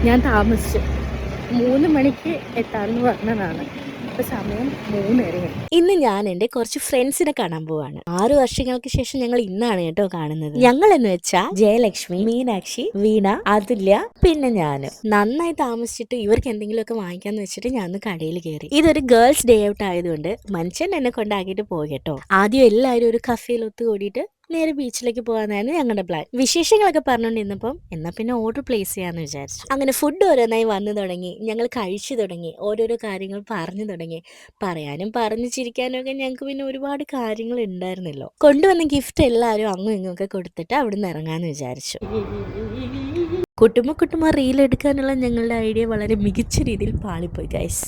ഞാൻ താമസിച്ചു. 3 മണിക്ക് എത്താമെന്ന് പറഞ്ഞതാണ്. ഇപ്പൊ സമയം 3:30. ഇന്ന് ഞാൻ എൻ്റെ കുറച്ച് ഫ്രണ്ട്സിനെ കാണാൻ പോവാണ്. 6 വർഷങ്ങൾക്ക് ശേഷം ഞങ്ങൾ ഇന്നാണ് കേട്ടോ കാണുന്നത്. ഞങ്ങൾ എന്ന് വെച്ചാൽ ജയലക്ഷ്മി, മീനാക്ഷി, വീണ, അതുല്യ, പിന്നെ ഞാനും. നന്നായി താമസിച്ചിട്ട് ഇവർക്ക് എന്തെങ്കിലുമൊക്കെ വാങ്ങിക്കാന്ന് വെച്ചിട്ട് ഞാൻ കടയിൽ കയറി. ഇതൊരു ഗേൾസ് ഡേ ഔട്ട് ആയതുകൊണ്ട് മനുഷ്യൻ എന്നെ കൊണ്ടാക്കിയിട്ട് പോയി കേട്ടോ. ആദ്യം എല്ലാവരും ഒരു കഫേയിൽ ഒത്തുകൂടിയിട്ട് നേരെ ബീച്ചിലേക്ക് പോകാനായിരുന്നു ഞങ്ങളുടെ പ്ലാൻ. വിശേഷങ്ങളൊക്കെ പറഞ്ഞുകൊണ്ടിരുന്നപ്പം എന്നാ പിന്നെ ഓർഡർ പ്ലേസ് ചെയ്യാന്ന് വിചാരിച്ചു. അങ്ങനെ ഫുഡ് ഓരോന്നായി വന്നു തുടങ്ങി. ഞങ്ങൾ കഴിച്ചു തുടങ്ങി. ഓരോരോ കാര്യങ്ങൾ പറഞ്ഞു തുടങ്ങി. പറയാനും പറഞ്ഞു ചിരിക്കാനും ഒക്കെ ഞങ്ങൾക്ക് പിന്നെ ഒരുപാട് കാര്യങ്ങൾ ഉണ്ടായിരുന്നല്ലോ. കൊണ്ടുവന്ന ഗിഫ്റ്റ് എല്ലാവരും അങ്ങും ഇങ്ങും ഒക്കെ കൊടുത്തിട്ട് അവിടുന്ന് ഇറങ്ങാന്ന് വിചാരിച്ചു. കുട്ടുമ്പോ റീൽ എടുക്കാനുള്ള ഞങ്ങളുടെ ഐഡിയ വളരെ മികച്ച രീതിയിൽ പാളിപ്പോയി ഗൈസ്.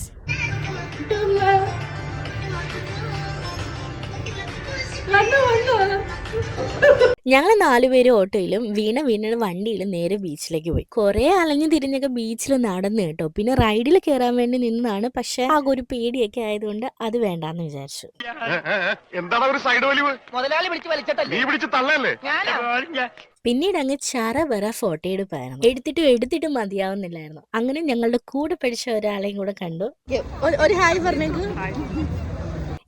ഞങ്ങൾ 4 പേര് ഓട്ടോയിലും വീണയുടെ വണ്ടിയിലും നേരെ ബീച്ചിലേക്ക് പോയി. കുറെ അലഞ്ഞു തിരിഞ്ഞൊക്കെ ബീച്ചിൽ നടന്നു കേട്ടോ. പിന്നെ റൈഡിൽ കയറാൻ വേണ്ടി നിന്നതാണ്. പക്ഷെ ആകെ ഒരു പേടിയൊക്കെ ആയതുകൊണ്ട് അത് വേണ്ടാന്ന് വിചാരിച്ചു. എന്താണ് ഒരു സൈഡ് വലിവ്? മുതലാളി വിളിച്ച് വലിച്ചിട്ടല്ലേ നീ പിടിച്ച് തള്ളല്ലേ? പിന്നീട് അങ്ങ് ചറ ഫോട്ടോ എടുപ്പായിരുന്നു. എടുത്തിട്ടും മതിയാവുന്നില്ലായിരുന്നു. അങ്ങനെ ഞങ്ങളുടെ കൂടെ പഠിച്ച ഒരാളെയും കൂടെ കണ്ടു. ഒരു ഹായ് പറഞ്ഞേക്ക്.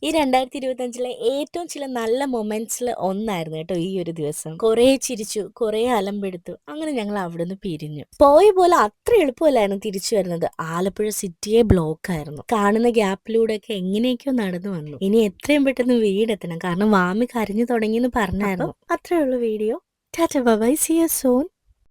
ഈ 2025 ഏറ്റവും ചില നല്ല മൊമെന്റ്സിൽ ഒന്നായിരുന്നു കേട്ടോ ഈ ഒരു ദിവസം. കുറെ ചിരിച്ചു, കുറെ അലമ്പെടുത്തു. അങ്ങനെ ഞങ്ങൾ അവിടുന്ന് പിരിഞ്ഞു. പോയ പോലെ അത്ര എളുപ്പമല്ലായിരുന്നു തിരിച്ചു വരുന്നത്. ആലപ്പുഴ സിറ്റിയെ ബ്ലോക്ക് ആയിരുന്നു. കാണുന്ന ഗ്യാപ്പിലൂടെ ഒക്കെ എങ്ങനെയൊക്കെയോ നടന്നു വന്നു. ഇനി എത്രയും പെട്ടെന്ന് വീടെത്തണം, കാരണം വാമി കരഞ്ഞു തുടങ്ങിയെന്ന് പറഞ്ഞായിരുന്നു. അത്രേ ഉള്ളൂ video. Tata bye, see you soon.